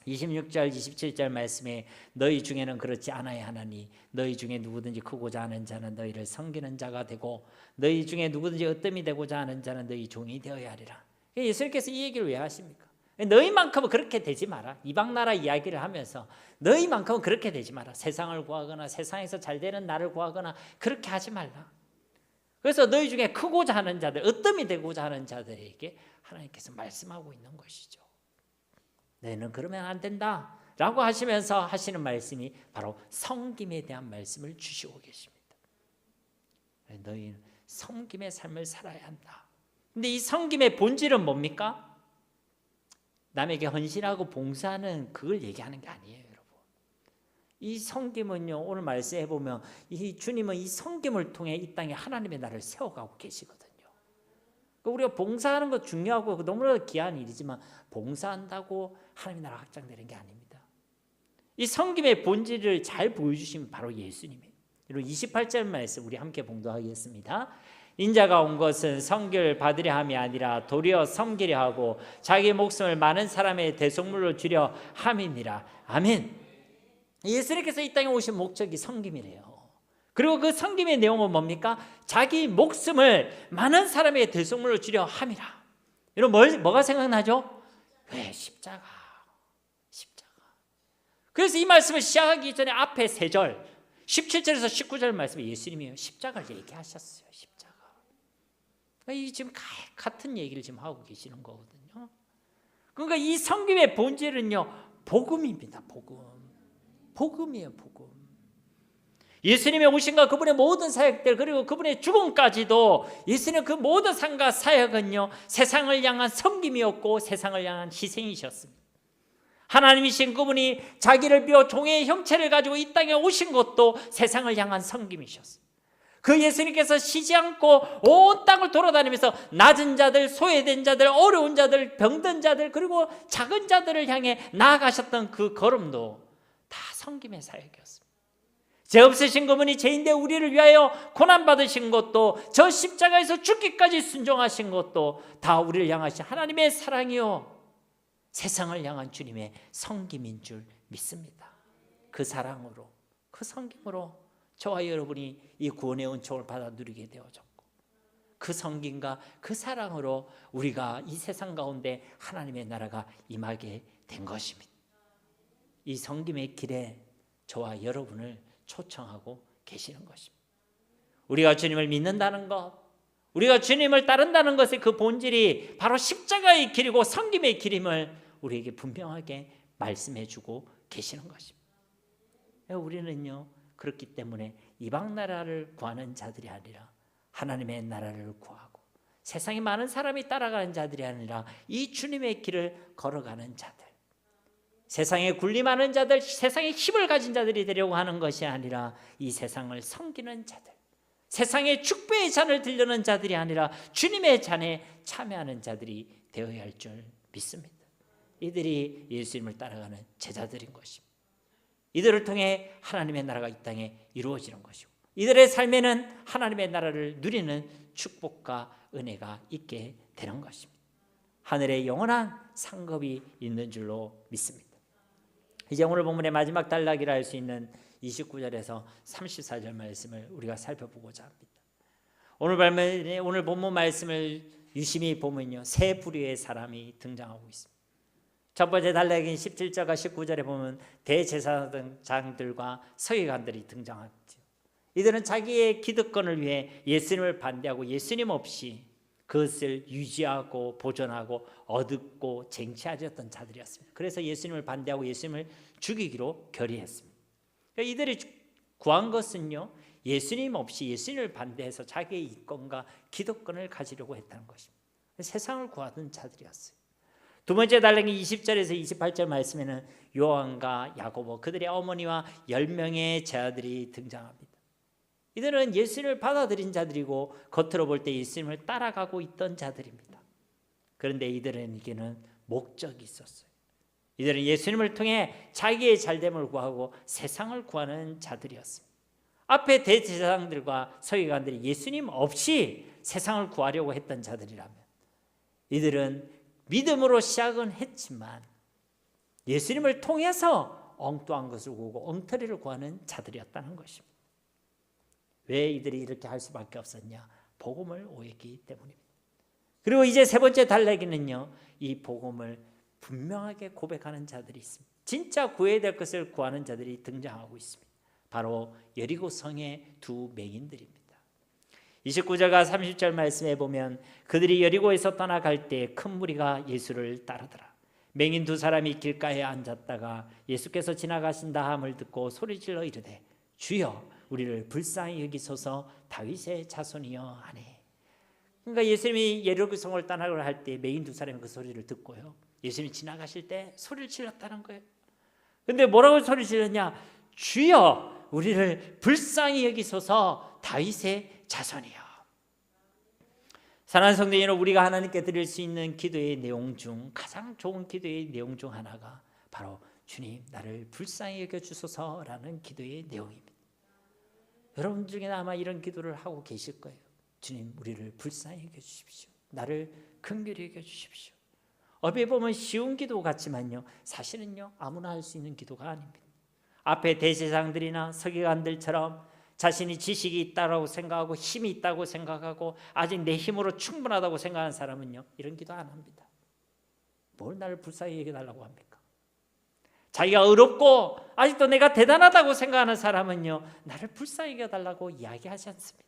26절 27절 말씀에 너희 중에는 그렇지 않아야 하나니 너희 중에 누구든지 크고자 하는 자는 너희를 섬기는 자가 되고 너희 중에 누구든지 으뜸이 되고자 하는 자는 너희 종이 되어야 하리라. 예수님께서 이 얘기를 왜 하십니까? 너희만큼은 그렇게 되지 마라. 이방 나라 이야기를 하면서 너희만큼은 그렇게 되지 마라. 세상을 구하거나 세상에서 잘 되는 나를 구하거나 그렇게 하지 말라. 그래서 너희 중에 크고자 하는 자들, 으뜸이 되고자 하는 자들에게 하나님께서 말씀하고 있는 것이죠. 너희는 그러면 안 된다 라고 하시면서 하시는 말씀이 바로 섬김에 대한 말씀을 주시고 계십니다. 너희는 섬김의 삶을 살아야 한다. 근데 이 섬김의 본질은 뭡니까? 남에게 헌신하고 봉사하는 그걸 얘기하는 게 아니에요. 이 섬김은요, 오늘 말씀해 보면 이 주님은 이 섬김을 통해 이 땅에 하나님의 나라를 세워가고 계시거든요. 우리가 봉사하는 것 중요하고 너무나 귀한 일이지만 봉사한다고 하나님의 나라가 확장되는 게 아닙니다. 이 섬김의 본질을 잘 보여주시면 바로 예수님이에요. 28절 말씀 우리 함께 봉독하겠습니다. 인자가 온 것은 섬기를 받으려 함이 아니라 도리어 섬기려 하고 자기 목숨을 많은 사람의 대속물로 주려 함이니라. 아멘. 예수님께서 이 땅에 오신 목적이 섬김이래요. 그리고 그 섬김의 내용은 뭡니까? 자기 목숨을 많은 사람의 대속물로 주려 함이라. 여러분 뭐가 생각나죠? 왜? 십자가. 그래서 이 말씀을 시작하기 전에 앞에 3절 17절에서 19절 말씀에 예수님이 십자가를 얘기하셨어요. 십자가. 이 지금 같은 얘기를 지금 하고 계시는 거거든요. 그러니까 이 섬김의 본질은요, 복음입니다. 복음이에요. 복음. 예수님의 오심과 그분의 모든 사역들, 그리고 그분의 죽음까지도 예수님의 그 모든 삶과 사역은요, 세상을 향한 섬김이었고 세상을 향한 희생이셨습니다. 하나님이신 그분이 자기를 비워 종의 형체를 가지고 이 땅에 오신 것도 세상을 향한 섬김이셨어요. 그 예수님께서 쉬지 않고 온 땅을 돌아다니면서 낮은 자들, 소외된 자들, 어려운 자들, 병든 자들, 그리고 작은 자들을 향해 나아가셨던 그 걸음도 다 섬김의 사역이었습니다. 죄 없으신 그분이 죄인데 우리를 위하여 고난받으신 것도, 저 십자가에서 죽기까지 순종하신 것도 다 우리를 향하신 하나님의 사랑이요, 세상을 향한 주님의 섬김인 줄 믿습니다. 그 사랑으로, 그 섬김으로 저와 여러분이 이 구원의 은총을 받아 누리게 되어졌고, 그 섬김과 그 사랑으로 우리가 이 세상 가운데 하나님의 나라가 임하게 된 것입니다. 이 섬김의 길에 저와 여러분을 초청하고 계시는 것입니다. 우리가 주님을 믿는다는 것, 우리가 주님을 따른다는 것의 그 본질이 바로 십자가의 길이고 섬김의 길임을 우리에게 분명하게 말씀해 주고 계시는 것입니다. 우리는요, 그렇기 때문에 이방 나라를 구하는 자들이 아니라 하나님의 나라를 구하고, 세상에 많은 사람이 따라가는 자들이 아니라 이 주님의 길을 걸어가는 자들, 세상에 군림하는 자들, 세상에 힘을 가진 자들이 되려고 하는 것이 아니라 이 세상을 섬기는 자들, 세상의 축배의 잔을 들려는 자들이 아니라 주님의 잔에 참여하는 자들이 되어야 할 줄 믿습니다. 이들이 예수님을 따라가는 제자들인 것입니다. 이들을 통해 하나님의 나라가 이 땅에 이루어지는 것이고, 이들의 삶에는 하나님의 나라를 누리는 축복과 은혜가 있게 되는 것입니다. 하늘에 영원한 상급이 있는 줄로 믿습니다. 이제 오늘 본문의 마지막 단락이라 할 수 있는 29절에서 34절 말씀을 우리가 살펴보고자 합니다. 오늘 본문 말씀을 유심히 보면요, 세 부류의 사람이 등장하고 있습니다. 첫 번째 단락인 17절과 19절에 보면 대제사장들과 서기관들이 등장합니다. 이들은 자기의 기득권을 위해 예수님을 반대하고 예수님 없이 그것을 유지하고 보존하고 얻고 쟁취하였던 자들이었습니다. 그래서 예수님을 반대하고 예수님을 죽이기로 결의했습니다. 그러니까 이들이 구한 것은요, 예수님 없이 예수님을 반대해서 자기의 이권과 기득권을 가지려고 했다는 것입니다. 세상을 구하던 자들이었어요. 두 번째 단락이 20절에서 28절 말씀에는 요한과 야고보, 그들의 어머니와 10명의 제자들이 등장합니다. 이들은 예수님을 받아들인 자들이고 겉으로 볼 때 예수님을 따라가고 있던 자들입니다. 그런데 이들에게는 목적이 있었어요. 이들은 예수님을 통해 자기의 잘됨을 구하고 세상을 구하는 자들이었습니다. 앞에 대제사장들과 서기관들이 예수님 없이 세상을 구하려고 했던 자들이라면, 이들은 믿음으로 시작은 했지만 예수님을 통해서 엉뚱한 것을 구하고 엉터리를 구하는 자들이었다는 것입니다. 왜 이들이 이렇게 할 수밖에 없었냐? 복음을 오해했기 때문입니다. 그리고 이제 세 번째 단락에는요, 이 복음을 분명하게 고백하는 자들이 있습니다. 진짜 구해야 될 것을 구하는 자들이 등장하고 있습니다. 바로 여리고 성의 두 맹인들입니다. 29절과 30절 말씀에 보면 그들이 여리고에서 떠나갈 때 큰 무리가 예수를 따르더라. 맹인 두 사람이 길가에 앉았다가 예수께서 지나가신다 함을 듣고 소리질러 이르되 주여 우리를 불쌍히 여기소서 다윗의 자손이여 하니. 그러니까 예수님이 여리고성을 떠나려고 할 때 맹인 두 사람이 그 소리를 듣고요, 예수님이 지나가실 때 소리를 질렀다는 거예요. 근데 뭐라고 소리 질렀냐? 주여 우리를 불쌍히 여기소서 다윗의 자손이여. 사랑하는 성도 여러분, 우리가 하나님께 드릴 수 있는 기도의 내용 중 가장 좋은 기도의 내용 중 하나가 바로 주님 나를 불쌍히 여겨주소서라는 기도의 내용입니다. 여러분 중에 아마 이런 기도를 하고 계실 거예요. 주님 우리를 불쌍히 여겨주십시오. 나를 긍휼히 여겨주십시오. 어떻게 보면 쉬운 기도 같지만요, 사실은요 아무나 할 수 있는 기도가 아닙니다. 앞에 대제사장들이나 서기관들처럼 자신이 지식이 있다고 생각하고 힘이 있다고 생각하고 아직 내 힘으로 충분하다고 생각하는 사람은요, 이런 기도 안 합니다. 뭘 나를 불쌍히 여겨달라고 합니까? 자기가 어렵고 아직도 내가 대단하다고 생각하는 사람은요, 나를 불쌍히 여겨달라고 이야기하지 않습니다.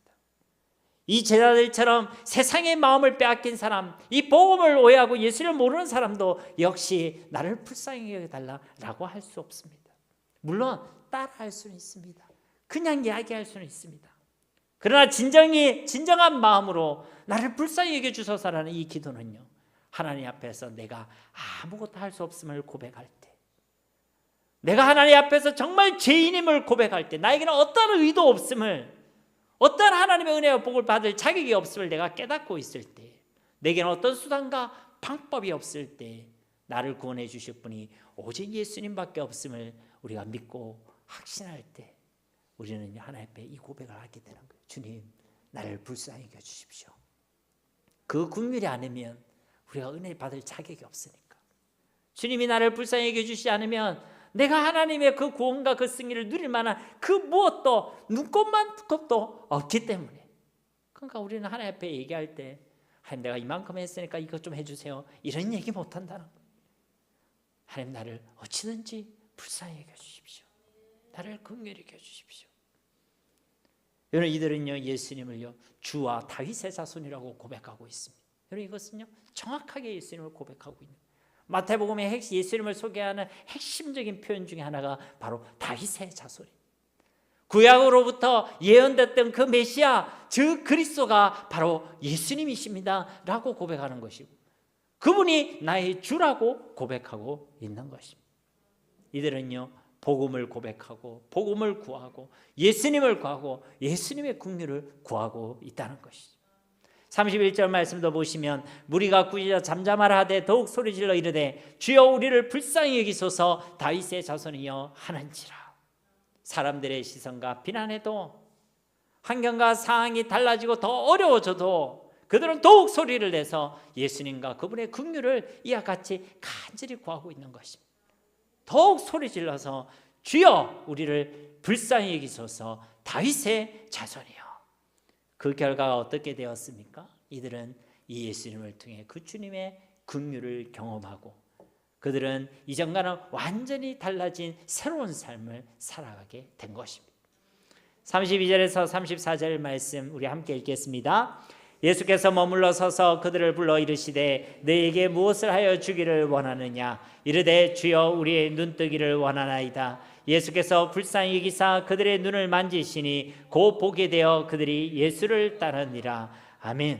이 제자들처럼 세상의 마음을 빼앗긴 사람, 이 복음을 오해하고 예수를 모르는 사람도 역시 나를 불쌍히 여겨달라고 할 수 없습니다. 물론 따라할 수는 있습니다. 그냥 이야기할 수는 있습니다. 그러나 진정한 마음으로 나를 불쌍히 여겨주소서라는 이 기도는요, 하나님 앞에서 내가 아무것도 할 수 없음을 고백할 때, 내가 하나님 앞에서 정말 죄인임을 고백할 때, 나에게는 어떤 의도 없음을, 어떤 하나님의 은혜와 복을 받을 자격이 없음을 내가 깨닫고 있을 때, 내게는 어떤 수단과 방법이 없을 때 나를 구원해 주실 분이 오직 예수님밖에 없음을 우리가 믿고 확신할 때, 우리는 하나님 앞에 이 고백을 하게 되는 거예요. 주님, 나를 불쌍히 여겨주십시오. 그 국률이 아니면 우리가 은혜 받을 자격이 없으니까. 주님이 나를 불쌍히 여겨주시지 않으면 내가 하나님의 그 구원과 그 승리를 누릴 만한 그 무엇도 눈꼽만큼도 없기 때문에. 그러니까 우리는 하나님 앞에 얘기할 때, 하나님 내가 이만큼 했으니까 이것 좀 해주세요, 이런 얘기 못한다는 거예요. 하나님 나를 어찌든지 불쌍히 여겨주십시오. 나를 긍휼히 여겨주십시오. 여러분, 이들은요, 예수님을요, 주와 다윗의 자손이라고 고백하고 있습니다. 여러분, 이것은요, 정확하게 예수님을 고백하고 있는 거예요. 마태복음에 예수님을 소개하는 핵심적인 표현 중에 하나가 바로 다윗의 자손입니다. 구약으로부터 예언됐던 그 메시아, 즉 그리스도가 바로 예수님이십니다 라고 고백하는 것이고, 그분이 나의 주라고 고백하고 있는 것입니다. 이들은요, 복음을 고백하고 복음을 구하고 예수님을 구하고 예수님의 긍휼을 구하고 있다는 것이죠. 31절 말씀도 보시면, 무리가 꾸짖어 잠잠하라 하되 더욱 소리질러 이르되 주여 우리를 불쌍히 여기소서 다윗의 자손이여 하는지라. 사람들의 시선과 비난에도, 환경과 상황이 달라지고 더 어려워져도 그들은 더욱 소리를 내서 예수님과 그분의 긍휼을 이와 같이 간절히 구하고 있는 것입니다. 더욱 소리 질러서 주여 우리를 불쌍히 여기소서 다윗의 자손이여. 그 결과가 어떻게 되었습니까? 이들은 이 예수님을 통해 그 주님의 긍휼을 경험하고 그들은 이전과는 완전히 달라진 새로운 삶을 살아가게 된 것입니다. 32절에서 34절 말씀 우리 함께 읽겠습니다. 예수께서 머물러 서서 그들을 불러 이르시되 너희에게 무엇을 하여 주기를 원하느냐? 이르되 주여 우리의 눈뜨기를 원하나이다. 예수께서 불쌍히 여기사 그들의 눈을 만지시니 곧 보게 되어 그들이 예수를 따르니라. 아멘.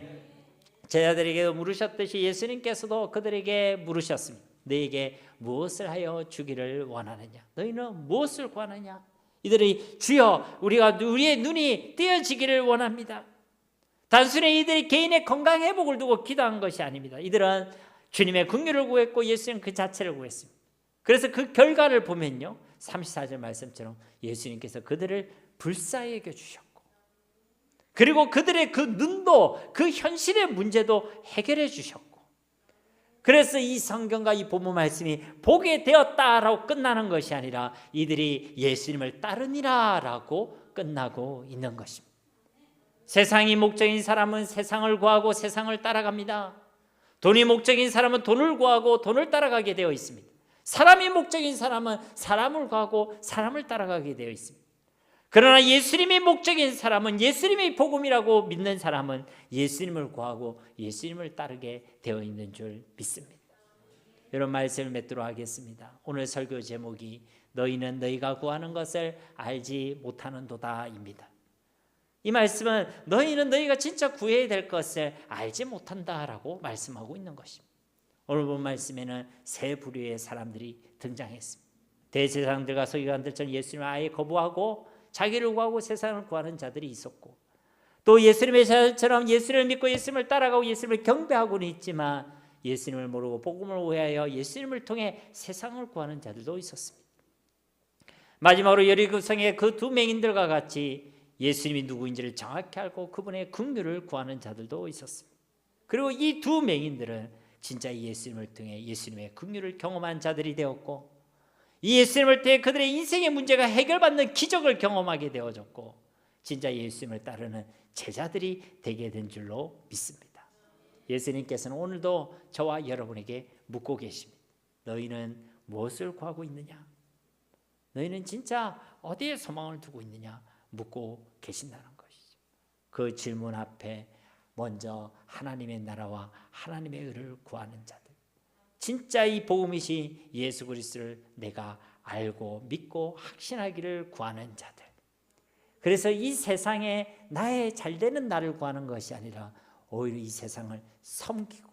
제자들에게 물으셨듯이 예수님께서도 그들에게 물으셨습니다. 너희에게 무엇을 하여 주기를 원하느냐? 너희는 무엇을 구하느냐? 이들이 주여 우리의 눈이 띄어지기를 원합니다. 단순히 이들이 개인의 건강 회복을 두고 기도한 것이 아닙니다. 이들은 주님의 긍휼을 구했고 예수님 그 자체를 구했습니다. 그래서 그 결과를 보면요, 34절 말씀처럼 예수님께서 그들을 불쌍히 여겨주셨고, 그리고 그들의 그 눈도, 그 현실의 문제도 해결해 주셨고, 그래서 이 성경과 이 본문 말씀이 보게 되었다라고 끝나는 것이 아니라 이들이 예수님을 따르니라 라고 끝나고 있는 것입니다. 세상이 목적인 사람은 세상을 구하고 세상을 따라갑니다. 돈이 목적인 사람은 돈을 구하고 돈을 따라가게 되어 있습니다. 사람이 목적인 사람은 사람을 구하고 사람을 따라가게 되어 있습니다. 그러나 예수님이 목적인 사람은, 예수님이 복음이라고 믿는 사람은 예수님을 구하고 예수님을 따르게 되어 있는 줄 믿습니다. 여러분, 말씀을 맺도록 하겠습니다. 오늘 설교 제목이 너희는 너희가 구하는 것을 알지 못하는도다입니다. 이 말씀은 너희는 너희가 진짜 구해야 될 것을 알지 못한다라고 말씀하고 있는 것입니다. 오늘 본 말씀에는 세 부류의 사람들이 등장했습니다. 대제사장들과 서기관들처럼 예수님을 아예 거부하고 자기를 구하고 세상을 구하는 자들이 있었고, 또 예수님의 자들처럼 예수를 믿고 예수님을 따라가고 예수님을 경배하고는 있지만 예수님을 모르고 복음을 오해하여 예수님을 통해 세상을 구하는 자들도 있었습니다. 마지막으로 여리고성의 그 두 맹인들과 같이 예수님이 누구인지를 정확히 알고 그분의 긍휼을 구하는 자들도 있었습니다. 그리고 이 두 맹인들은 진짜 예수님을 통해 예수님의 긍휼을 경험한 자들이 되었고, 이 예수님을 통해 그들의 인생의 문제가 해결받는 기적을 경험하게 되어졌고, 진짜 예수님을 따르는 제자들이 되게 된 줄로 믿습니다. 예수님께서는 오늘도 저와 여러분에게 묻고 계십니다. 너희는 무엇을 구하고 있느냐? 너희는 진짜 어디에 소망을 두고 있느냐? 묻고 계신다는 것이죠. 그 질문 앞에 먼저 하나님의 나라와 하나님의 의를 구하는 자들, 진짜 이 복음이신 예수 그리스도를 내가 알고 믿고 확신하기를 구하는 자들. 그래서 이 세상에 나의 잘되는 나를 구하는 것이 아니라 오히려 이 세상을 섬기고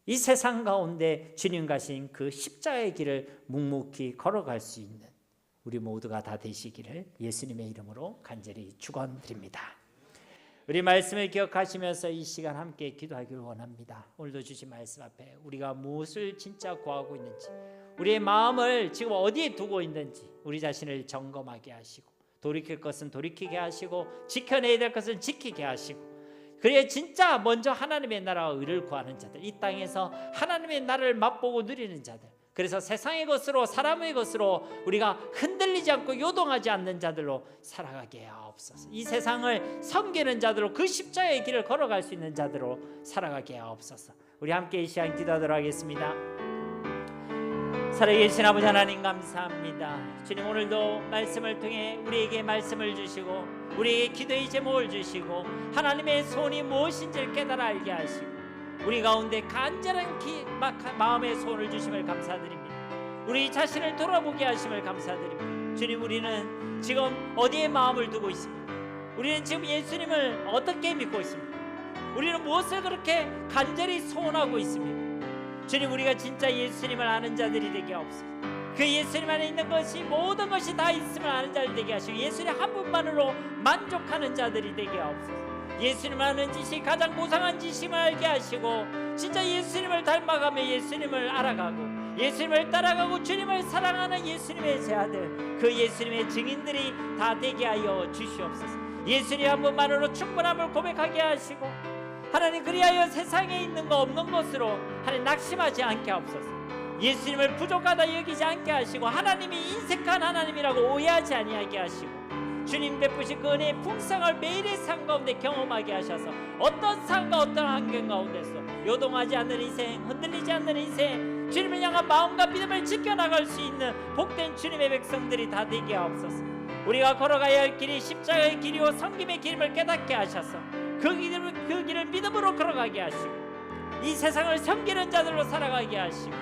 이 세상 가운데 주님 가신 그 십자가의 길을 묵묵히 걸어갈 수 있는 우리 모두가 다 되시기를 예수님의 이름으로 간절히 축원드립니다. 우리 말씀을 기억하시면서 이 시간 함께 기도하기를 원합니다. 오늘도 주신 말씀 앞에 우리가 무엇을 진짜 구하고 있는지, 우리의 마음을 지금 어디에 두고 있는지 우리 자신을 점검하게 하시고, 돌이킬 것은 돌이키게 하시고, 지켜내야 될 것은 지키게 하시고, 그래야 진짜 먼저 하나님의 나라와 의를 구하는 자들, 이 땅에서 하나님의 나라를 맛보고 누리는 자들, 그래서 세상의 것으로 사람의 것으로 우리가 흔들리지 않고 요동하지 않는 자들로 살아가게 하옵소서. 이 세상을 섬기는 자들로, 그 십자가의 길을 걸어갈 수 있는 자들로 살아가게 하옵소서. 우리 함께 이 시간 기도하도록 하겠습니다. 살아계신 아버지 하나님 감사합니다. 주님, 오늘도 말씀을 통해 우리에게 말씀을 주시고 우리에게 기도의 제목을 주시고 하나님의 소원이 무엇인지를 깨달아 알게 하시고 우리 가운데 간절한 마음의 소원을 주심을 감사드립니다. 우리 자신을 돌아보게 하심을 감사드립니다. 주님, 우리는 지금 어디에 마음을 두고 있습니까? 우리는 지금 예수님을 어떻게 믿고 있습니까? 우리는 무엇을 그렇게 간절히 소원하고 있습니까? 주님, 우리가 진짜 예수님을 아는 자들이 되게 하옵소서. 그 예수님 안에 있는 것이, 모든 것이 다 있음을 아는 자들 되게 하시고 예수님 한 분만으로 만족하는 자들이 되게 하옵소서. 예수님 아는 지식, 가장 고상한 지식을 알게 하시고 진짜 예수님을 닮아가며 예수님을 알아가고 예수님을 따라가고 주님을 사랑하는 예수님의 제자들, 그 예수님의 증인들이 다 되게 하여 주시옵소서. 예수님 한 분만으로 충분함을 고백하게 하시고 하나님, 그리하여 세상에 있는 거 없는 것으로 하나님 낙심하지 않게 하옵소서. 예수님을 부족하다 여기지 않게 하시고 하나님이 인색한 하나님이라고 오해하지 아니하게 하시고 주님 베푸신 그 은혜의 풍성을 매일의 삶 가운데 경험하게 하셔서 어떤 삶과 어떤 환경 가운데서 요동하지 않는 인생, 흔들리지 않는 인생, 주님을 향한 마음과 믿음을 지켜나갈 수 있는 복된 주님의 백성들이 다 되게 하옵소서. 우리가 걸어가야 할 길이 십자가의 길이요 섬김의 길임을 깨닫게 하셔서 그 길을 믿음으로 걸어가게 하시고 이 세상을 섬기는 자들로 살아가게 하시고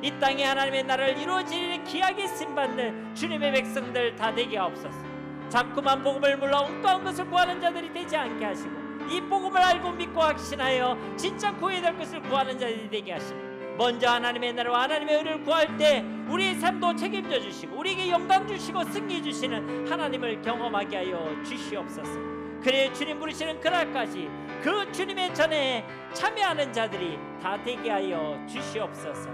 이 땅에 하나님의 나라를 이루어지는 귀하게 쓰임받는 주님의 백성들 다 되게 하옵소서. 자꾸만 복음을 몰라 엉뚱한 것을 구하는 자들이 되지 않게 하시고 이 복음을 알고 믿고 확신하여 진짜 구해야 될 것을 구하는 자들이 되게 하시고 먼저 하나님의 나라와 하나님의 의를 구할 때 우리의 삶도 책임져 주시고 우리에게 영광 주시고 승리 주시는 하나님을 경험하게 하여 주시옵소서. 그래 주님 부르시는 그날까지 그 주님의 전에 참여하는 자들이 다 되게 하여 주시옵소서.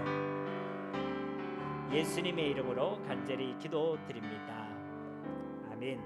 예수님의 이름으로 간절히 기도드립니다. 아멘.